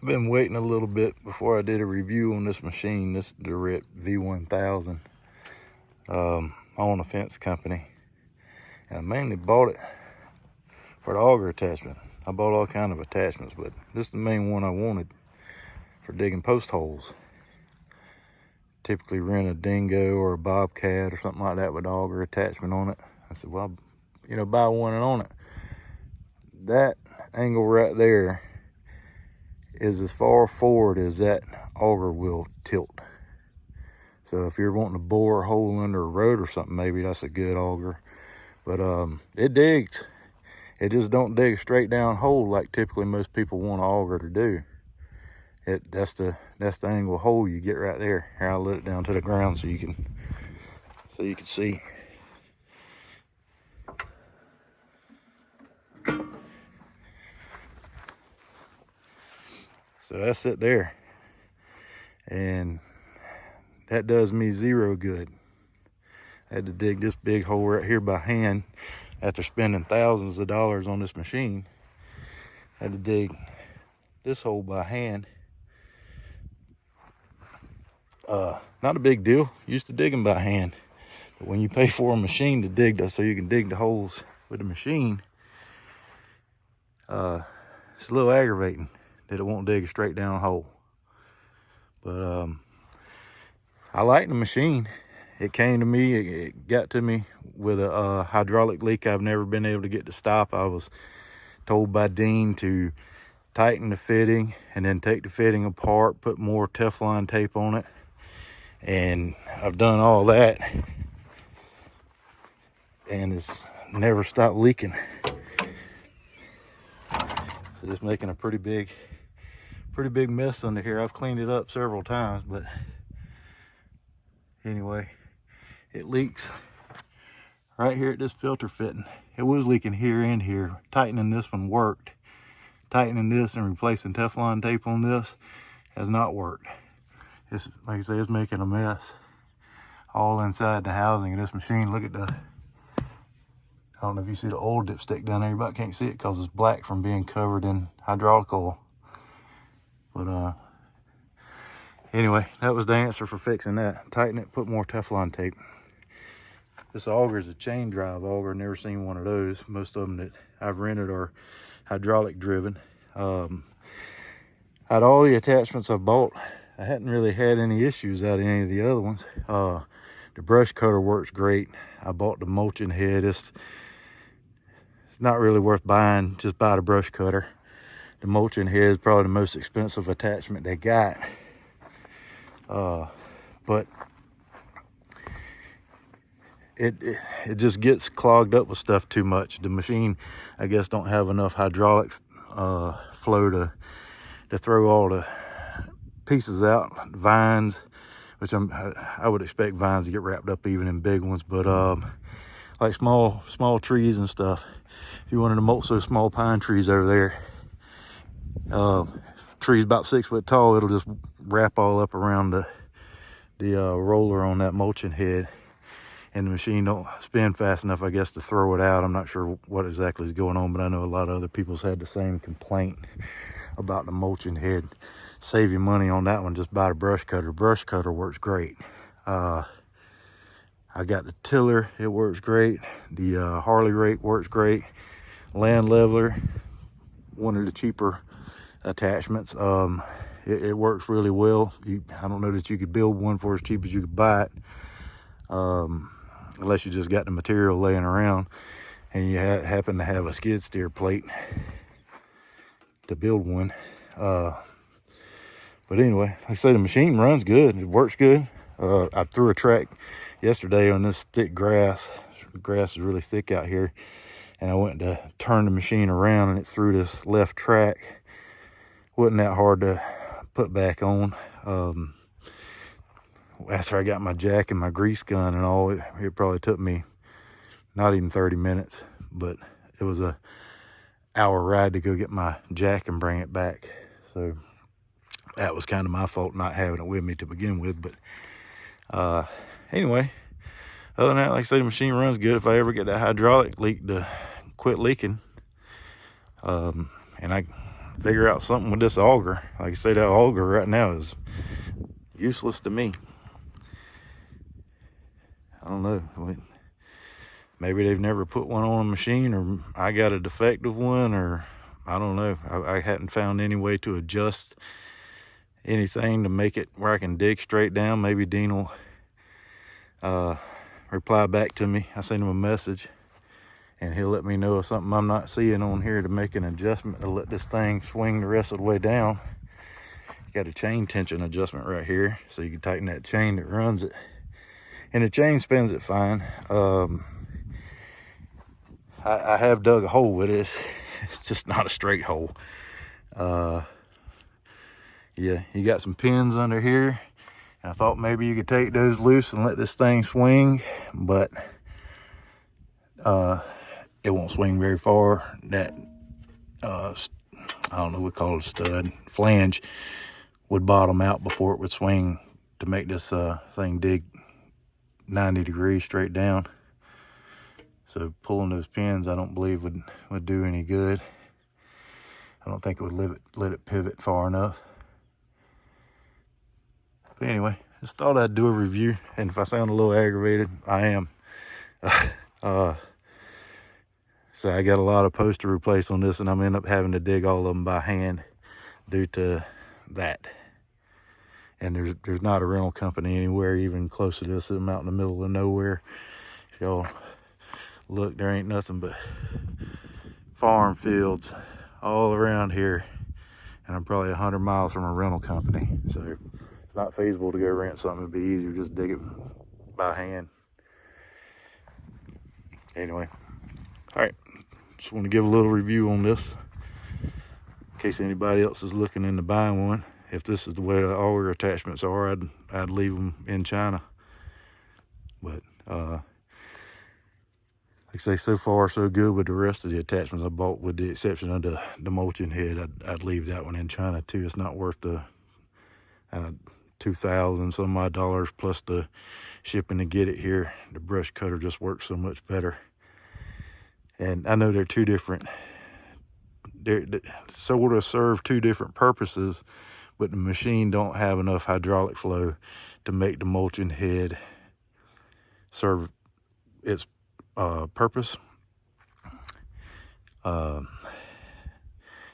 been waiting a little bit before I did a review on this machine, this Derette V1000. I own a fence company, and I mainly bought it for the auger attachment. I bought all kind of attachments, but this is the main one I wanted for digging post holes. Typically rent a dingo or a bobcat or something like that with the auger attachment on it. I said, well, buy one and own it. That angle right there is as far forward as that auger will tilt. So if you're wanting to bore a hole under a road or something, maybe that's a good auger. But it digs. It just don't dig a straight down hole like typically most people want an auger to do. That's the angle hole you get right there. Here, I'll let it down to the ground so you can see. So that's it there. And that does me zero good. I had to dig this big hole right here by hand after spending thousands of dollars on this machine. I had to dig this hole by hand. Not a big deal. Used to dig them by hand. But when you pay for a machine to dig so you can dig the holes with the machine, it's a little aggravating that it won't dig a straight down hole. But I like the machine. It came to me, it got to me with a hydraulic leak I've never been able to get to stop. I was told by Dean to tighten the fitting and then take the fitting apart, put more Teflon tape on it. And I've done all that, and it's never stopped leaking. So it's making a pretty big mess under here. I've cleaned it up several times, but anyway, it leaks right here at this filter fitting. It was leaking here and here. Tightening this one worked. Tightening this and replacing Teflon tape on this has not worked. It's, like I say, it's making a mess all inside the housing of this machine. Look at I don't know if you see the oil dipstick down there. You about can't see it because it's black from being covered in hydraulic oil. But anyway, that was the answer for fixing that. Tighten it, put more Teflon tape. This auger is a chain drive auger. Never seen one of those. Most of them that I've rented are hydraulic driven. Out of all the attachments I've bought, I hadn't really had any issues out of any of the other ones. The brush cutter works great. I bought the mulching head. It's not really worth buying. Just buy the brush cutter. The mulching head is probably the most expensive attachment they got. But it just gets clogged up with stuff too much. The machine, I guess, don't have enough hydraulic flow to throw all the pieces out. Vines, which I would expect vines to get wrapped up even in big ones, but like small trees and stuff. If you wanted to mulch those small pine trees over there, trees about 6 foot tall, it'll just wrap all up around the roller on that mulching head, and the machine don't spin fast enough, I guess, to throw it out. I'm not sure what exactly is going on, but I know a lot of other people's had the same complaint about the mulching head. Save you money on that one. Just buy the brush cutter. Brush cutter works great. I got the tiller. It works great. The Harley rake works great. Land leveler, one of the cheaper attachments. It works really well. I don't know that you could build one for as cheap as you could buy it, unless you just got the material laying around and you happen to have a skid steer plate to build one. But anyway, like I say, the machine runs good. It works good. I threw a track yesterday on this thick grass. The grass is really thick out here. And I went to turn the machine around and it threw this left track. Wasn't that hard to put back on. After I got my jack and my grease gun and all, it probably took me not even 30 minutes. But it was a hour ride to go get my jack and bring it back. So that was kind of my fault not having it with me to begin with. But anyway, other than that, like I say, the machine runs good. If I ever get that hydraulic leak to quit leaking, and figure out something with this auger. Like I say, that auger right now is useless to me. I don't know. Maybe they've never put one on a machine, or I got a defective one, or I don't know. I hadn't found any way to adjust anything to make it where I can dig straight down. Maybe Dean will reply back to me. I sent him a message, and he'll let me know if something I'm not seeing on here to make an adjustment to let this thing swing the rest of the way down. Got a chain tension adjustment right here, so you can tighten that chain that runs it, and the chain spins it fine. I have dug a hole with it. It's just not a straight hole. Yeah, you got some pins under here, and I thought maybe you could take those loose and let this thing swing, but it won't swing very far. That I don't know, we call it a stud, flange would bottom out before it would swing to make this thing dig 90 degrees straight down. So pulling those pins, I don't believe would do any good. I don't think it would let it pivot far enough. But anyway, just thought I'd do a review, and if I sound a little aggravated, I am. So I got a lot of posts to replace on this, and I'm end up having to dig all of them by hand due to that. And there's not a rental company anywhere even close to this. I'm out in the middle of nowhere. If y'all look, there ain't nothing but farm fields all around here, and I'm probably 100 miles from a rental company. So it's not feasible to go rent something. It'd be easier to just dig it by hand. Anyway, all right, just want to give a little review on this in case anybody else is looking into buying one. If this is the way the auger attachments are, I'd leave them in China. But like I say, so far so good with the rest of the attachments I bought, with the exception of the mulching head. I'd leave that one in China too. It's not worth the $2,000 some odd dollars plus the shipping to get it here. The brush cutter just works so much better. And I know they're two different, they sort of serve two different purposes, but the machine don't have enough hydraulic flow to make the mulching head serve its purpose. You're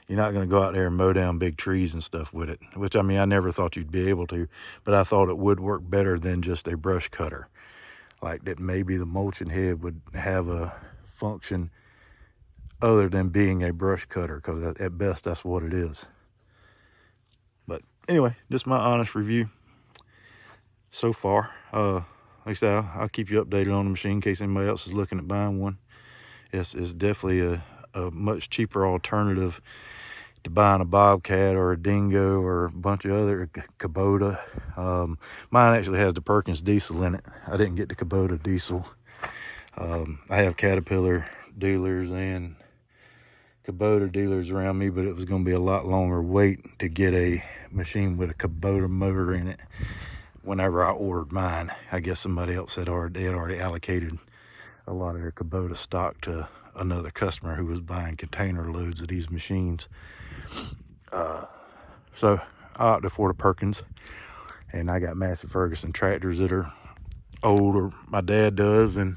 not going to go out there and mow down big trees and stuff with it, which, I mean, I never thought you'd be able to, but I thought it would work better than just a brush cutter. Like that maybe the mulching head would have a function other than being a brush cutter, because at best that's what it is. But anyway, just my honest review so far. Like I said, I'll keep you updated on the machine in case anybody else is looking at buying one. It's definitely a much cheaper alternative to buying a Bobcat or a Dingo or a bunch of other Kubota. Mine actually has the Perkins diesel in it. I didn't get the Kubota diesel. I have Caterpillar dealers and Kubota dealers around me, but it was going to be a lot longer wait to get a machine with a Kubota motor in it whenever I ordered mine. I guess somebody else had already allocated a lot of their Kubota stock to another customer who was buying container loads of these machines. So I opted for the Perkins, and I got Massey Ferguson tractors that are old, or my dad does, and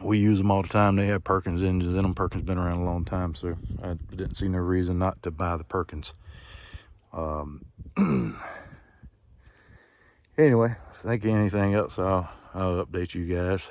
we use them all the time. They have Perkins engines in them. Perkins been around a long time, so I didn't see no reason not to buy the Perkins. Anyway, if I think of anything else, I'll update you guys.